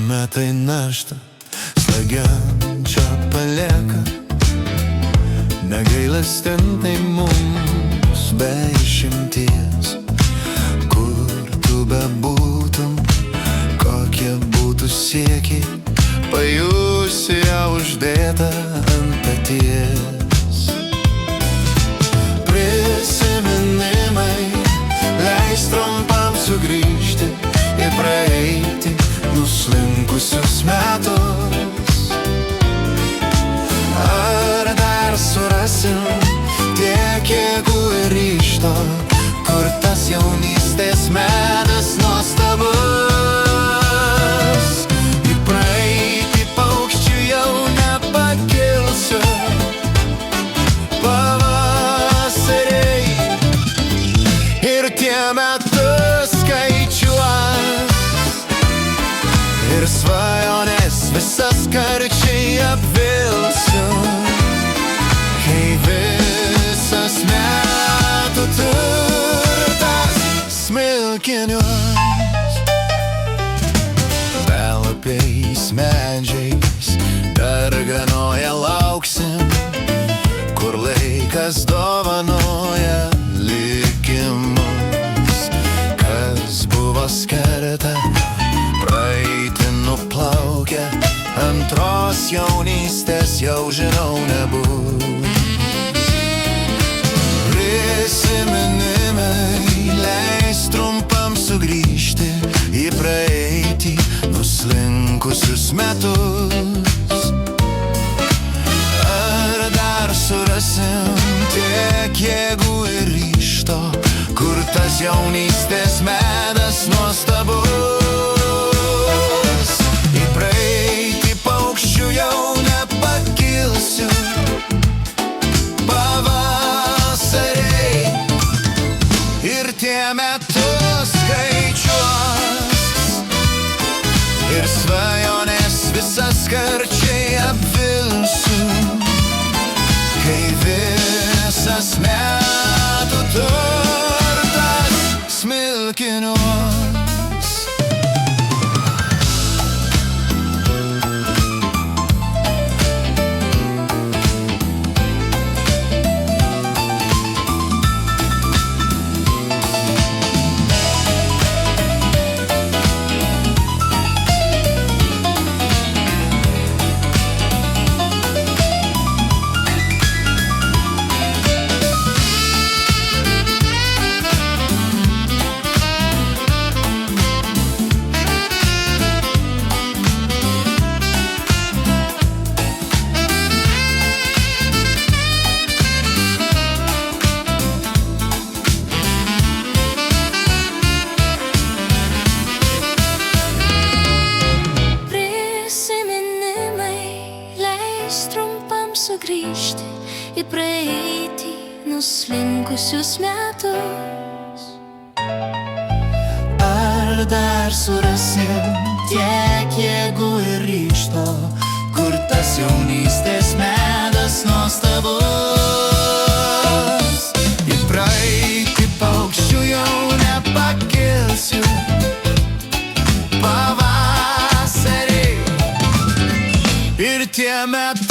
metai naštą slegiančią palieka, negailestingai mums be išimties. Kur tu bebūtum, kokie būtų siekiai, pajusi ją uždėtą ant peties. Prisiminimai leis trumpam sugrįžti ir praeiti nuslinkusius metus. Ar dar surasim tiek jėgų ir ryžto, kur tas jaunystės metas nuostabus? Į praeitį paukščių jau nepakilsiu. Pavasariai ir tie metus skaičiuos, ir svajonės visas karčiai apvilsiu, kai visas metų turtas smilkiniuos. Belapiais medžiais darganoje lauksim, kur laikas dovanoja likimus. Kas buvo skerta, praeitį nuplaukia, antros jaunystės jau žinau nebus. Prisiminimai leis trumpam sugrįžti į praeitį nuslinkusius metus. Ar dar surasim tiek jėgų ir ryžto, kur tas jaunystės metas nuostabus? Į praeitį paukščių jau nepakilsiu. Pavasariai ir tie metus skaičiuos, ir svajonės visas karčiai apvilsiu, kai visas metų turtas smilkiniuos. Trumpam sugrįžti į praeitį nuslinkusius metus. Ar dar surasim tiek jėgų ir ryžto, kur tas jaunystės metas nuostabus? Į praeitį paukščių jau nepakilsiu. Pavasariai ir tie metai